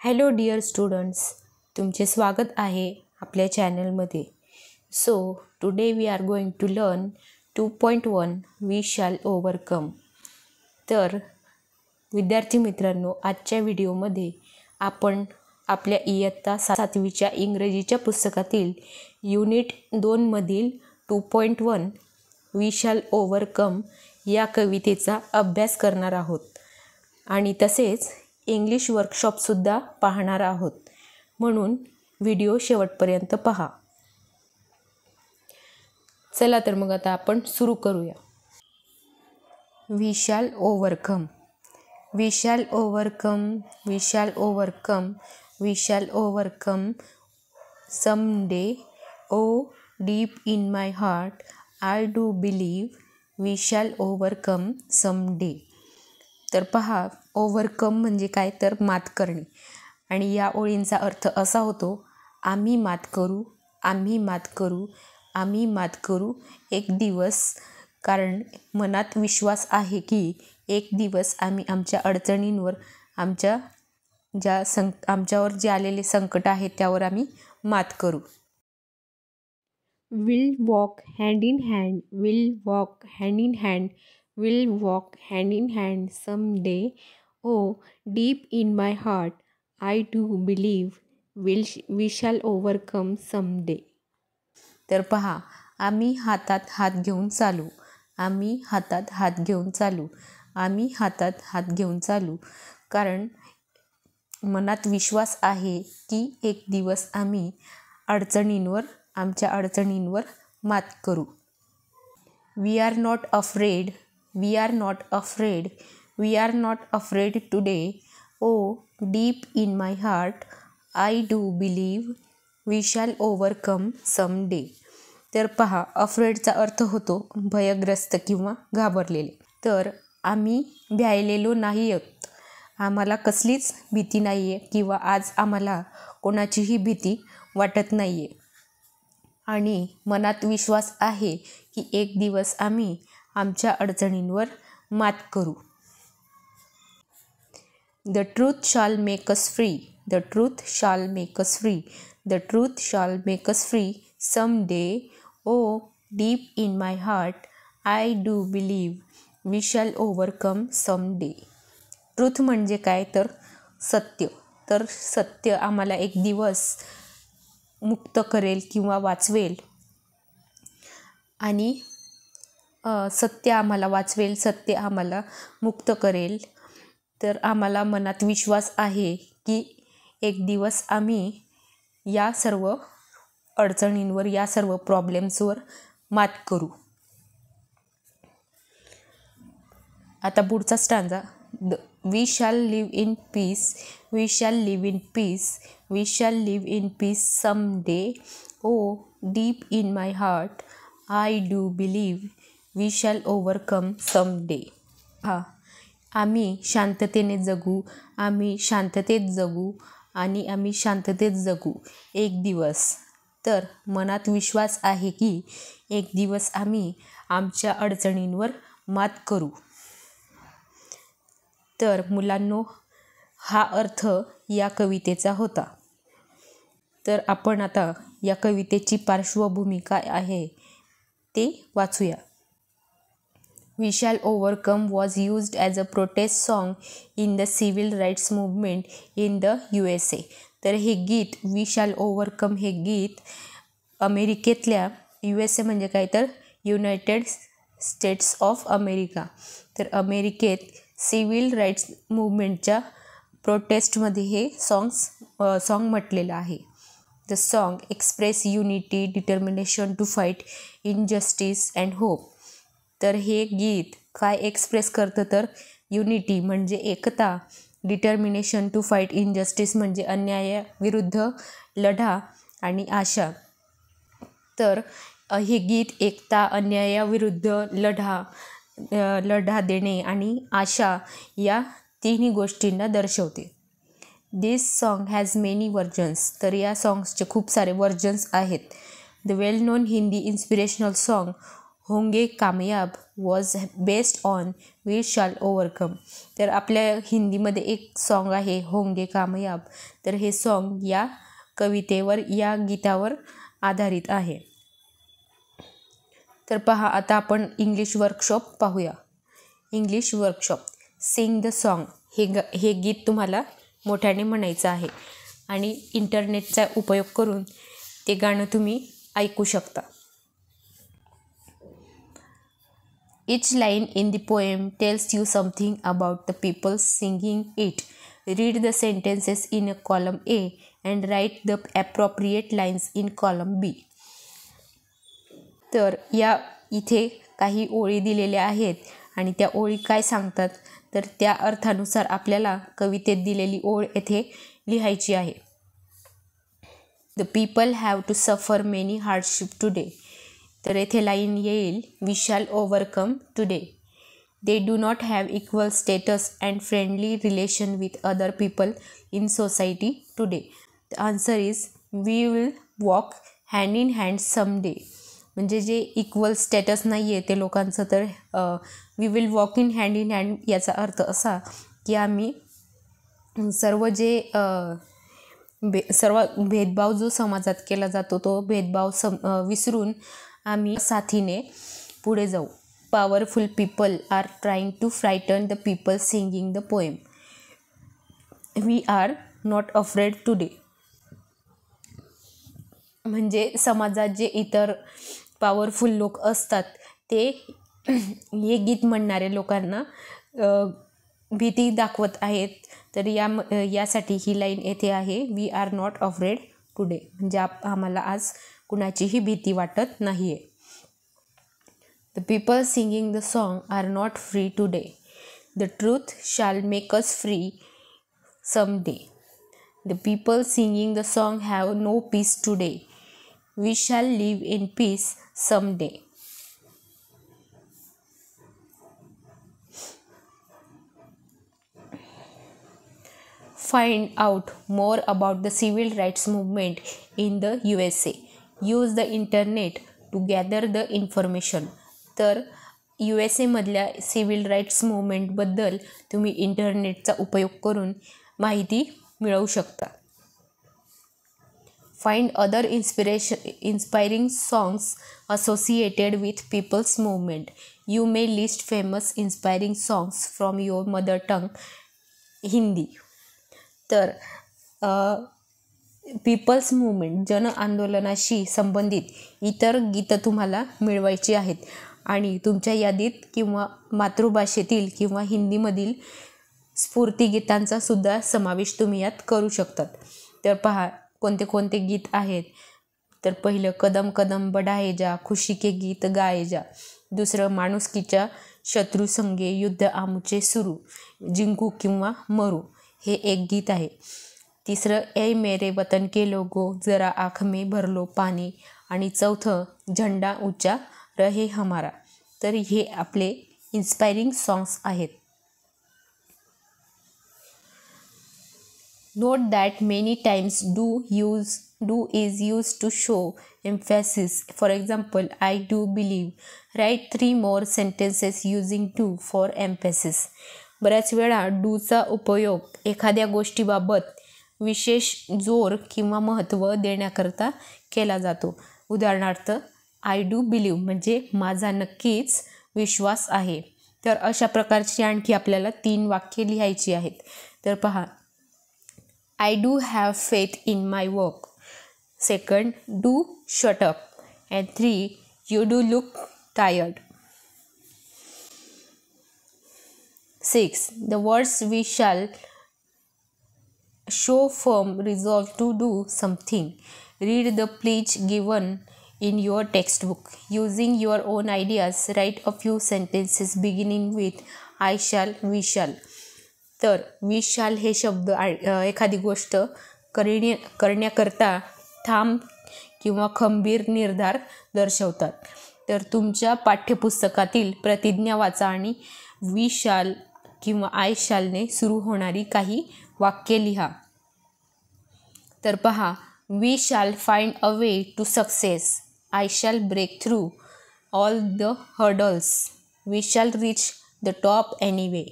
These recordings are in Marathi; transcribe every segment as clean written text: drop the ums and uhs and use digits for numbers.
हॅलो डिअर स्टुडंट्स, तुमचे स्वागत आहे आपल्या चॅनलमध्ये. So today we R going to learn 2.1 we shall overcome. तर विद्यार्थी मित्रांनो, आजच्या व्हिडिओमध्ये आपण आपल्या इयत्ता 7वीच्या इंग्रजीच्या पुस्तकातील युनिट 2 मधील 2.1 वी शॅल ओव्हरकम या कवितेचा अभ्यास करणार आहोत आणि तसेच इंग्लिश वर्कशॉपसुद्धा पाहणार आहोत. म्हणून व्हिडिओ शेवटपर्यंत पहा. चला तर मग आता आपण सुरू करूया. We shall overcome. We shall overcome. We shall overcome. We shall overcome someday. O deep in my heart I do believe we shall overcome someday. तर पहा, ओव्हरकम म्हणजे काय, तर मात करणे. आणि या ओळींचा अर्थ असा होतो, आम्ही मात करू, आम्ही मात करू, आम्ही मात करू एक दिवस. कारण मनात विश्वास आहे की एक दिवस आम्ही आमच्या अडचणींवर, आमच्यावर जे आलेले संकट आहेत त्यावर आम्ही मात करू. Will walk hand in hand. Will walk hand in hand. Will walk hand in hand someday. O deep in my heart I do believe we shall overcome someday. तर पहा, आम्ही हातात हात घेऊन चालू, आम्ही हातात हात घेऊन चालू, आम्ही हातात हात घेऊन चालू. कारण मनात विश्वास आहे की एक दिवस आम्ही आमच्या अडचणींवर मात करू. We R not afraid. We R not afraid. We R not afraid today. O deep in my heart I do believe we shall overcome someday. तर पहा, अफ्रेडचा अर्थ होतो भयग्रस्त किंवा घाबरलेले. तर आम्ही भ्यायलेलो नाही आहोत, आम्हाला कसलीच भीती नाही आहे किंवा आज आम्हाला कोणाचीही भीती वाटत नाही आहे. आणि मनात विश्वास आहे की एक दिवस आम्ही आमच्या अडचणींवर मात करू. The truth shall make us free. The truth shall make us free. The truth shall make us free someday. O deep in my heart I do believe we shall overcome someday. Truth म्हणजे काय, तर सत्य. तर सत्य आम्हाला एक दिवस मुक्त करेल किंवा वाचवेल. आणि सत्य आम्हाला वाचवेल, सत्य आम्हाला मुक्त करेल. तर आम्हाला मनात विश्वास आहे की एक दिवस आम्ही या सर्व अडचणींवर, या सर्व प्रॉब्लेम्सवर मात करू. आता पुढचा stanza. We shall live in peace. We shall live in peace. We shall live in peace someday. O deep in my heart I do believe we shall overcome someday. आम्ही शांततेने जगू, आम्ही शांततेत जगू आणि आम्ही शांततेत जगू एक दिवस. तर मनात विश्वास आहे की एक दिवस आम्ही आमच्या अडचणींवर मात करू. तर मुलांनो, हा अर्थ या कवितेचा होता. तर आपण आता या कवितेची पार्श्वभूमी काय आहे ते वाचूया. We shall overcome was used as a protest song in the civil rights movement in the USA. तर हे गीत, वी शॅल ओव्हरकम हे गीत अमेरिकेतल्या, USA म्हणजे काय, तर युनायटेड स्टेट्स ऑफ अमेरिका. तर अमेरिकेत सिव्हिल राईट्स मूव्हमेंटच्या प्रोटेस्टमध्ये हे सॉन्ग म्हटलेलं आहे. The song express unity, determination to fight injustice and hope. तर हे गीत काय एक्सप्रेस करतं, तर युनिटी म्हणजे एकता, डिटर्मिनेशन टू फाईट इनजस्टिस म्हणजे अन्यायाविरुद्ध लढा, आणि आशा. तर हे गीत एकता, अन्यायाविरुद्ध लढा देणे आणि आशा या तिन्ही गोष्टींना दर्शवते. दिस सॉन्ग हॅज मेनी वर्जन्स. तर या सॉंग्सचे खूप सारे वर्जन्स आहेत. The well non Hindi inspirational song होंगे कामयाब was based on we shall overcome. तर आपल्या हिंदीमध्ये एक सॉन्ग आहे होंगे कामयाब. तर हे सॉन्ग या कवितेवर या गीतावर आधारित आहे. तर पहा आता आपण इंग्लिश वर्कशॉप पाहूया. English workshop. Singh the song. हे गीत तुम्हाला मोठ्याने म्हणायचं आहे आणि इंटरनेटचा उपयोग करून ते गाणं तुम्ही ऐकू शकता. Each line in the poem tells you something about the people singing it. Read the sentences in a column A and write the appropriate lines in column B. तर या इथे काही ओळी दिलेल्या आहेत आणि त्या ओळी काय सांगतात तर त्या अर्थानुसार आपल्याला कवितेत दिलेली ओळ येथे लिहायची आहे. The people have to suffer many hardship today. तर येथे लाईन येईल we shall overcome today. They do not have equal status and friendly relation with other people in society today. The answer is we will walk hand in hand someday. म्हणजे जे इक्वल स्टेटस नाही आहे ते लोकांचं तर we will walk in hand याचा अर्थ असा की आम्ही सर्व सर्व भेदभाव जो समाजात केला जातो तो भेदभाव विसरून आम्ही साथीने पुढे जाऊ. Powerful people R trying to frightened the people singing the poem. We R not afraid today. म्हणजे समाजात जे इतर पॉवरफुल लोक असतात ते हे गीत म्हणणारे लोकांना भीती दाखवत आहेत. तर यासाठी ही लाईन येथे आहे we R not afraid today. म्हणजे आम्हाला आज कुणाचीही भीती वाटत नाही आहे. The people singing the song R not free today. The truth shall make us free someday. The people singing the song have no piece today. We shall live in peace someday. Find out more about the civil rights movement in the USA. Use the internet to gather the information. तर USA मधल्या सिव्हिल राईट्स मूवमेंटबद्दल तुम्ही इंटरनेटचा उपयोग करून माहिती मिळवू शकता. Find other inspiring songs associated with people's movement. You may list famous inspiring songs from your mother tongue, Hindi. तर पीपल्स मूवमेंट जन आंदोलनाशी संबंधित इतर गीतं तुम्हाला मिळवायची आहेत आणि तुमच्या यादीत किंवा मातृभाषेतील किंवा हिंदीमधील स्फूर्तिगीतांचा सुद्धा समावेश तुम्ही यात करू शकतात. तर पहा कोणते कोणते गीत आहेत. तर पहिलं कदम कदम बढाए जा खुशी के गीत गाए जा. दुसरं माणुसकीच्या शत्रुसंगे युद्ध आमुचे सुरू जिंकू किंवा मरू हे एक गीत आहे. तिसरं ए मेरे वतन के लोगो जरा आँख में भर लो पानी. आणि चौथं झंडा ऊंचा रहे हमारा. तर हे आपले इन्स्पायरिंग सॉंग्स आहेत. Note that many times do is use to show एम्फॅसिस. For example I do believe. Right 3 more sentences using do for एम्फॅसिस. बऱ्याच वेळा डूचा उपयोग एखाद्या गोष्टीबाबत विशेष जोर किंवा महत्त्व देण्याकरता केला जातो. उदाहरणार्थ आय डू बिलीव्ह म्हणजे माझा नक्कीच विश्वास आहे. तर अशा प्रकारची आणखी आपल्याला 3 वाक्ये लिहायची आहेत. तर पहा I do have faith in my work. Second do shut up. And 3 you do look tired. 6 the words we shall show firm resolve to do something. Read the pledge given in your textbook. Using your own ideas, write a few sentences beginning with I shall, we shall. तर we shall हे शब्द एखादी गोष्ट करण्याकरता ठाम किंवा खंबीर निर्धार दर्शवतात. तर तुमच्या पाठ्यपुस्तकातील प्रतिज्ञा वाचा आणि वी शाल किंवा आय शालने सुरू होणारी काही वाक्ये लिहा. तर पहा we shall find a way to success. I shall break through. all the hurdles. We shall reach the top anyway.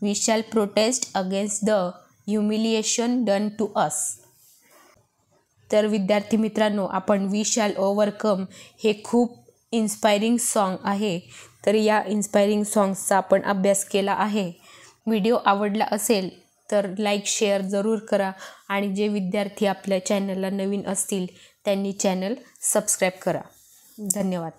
We shall protest against the humiliation done to us. तर विद्यार्थी मित्रांनो, आपण वी शॅल ओव्हरकम हे खूप इन्स्पायरिंग सॉन्ग आहे. तर या इन्स्पायरिंग सॉन्ग्सचा आपण अभ्यास केला आहे. व्हिडिओ आवडला असेल तर लाईक शेअर जरूर करा आणि जे विद्यार्थी आपल्या चॅनलला नवीन असतील त्यांनी चॅनल सबस्क्राईब करा. धन्यवाद.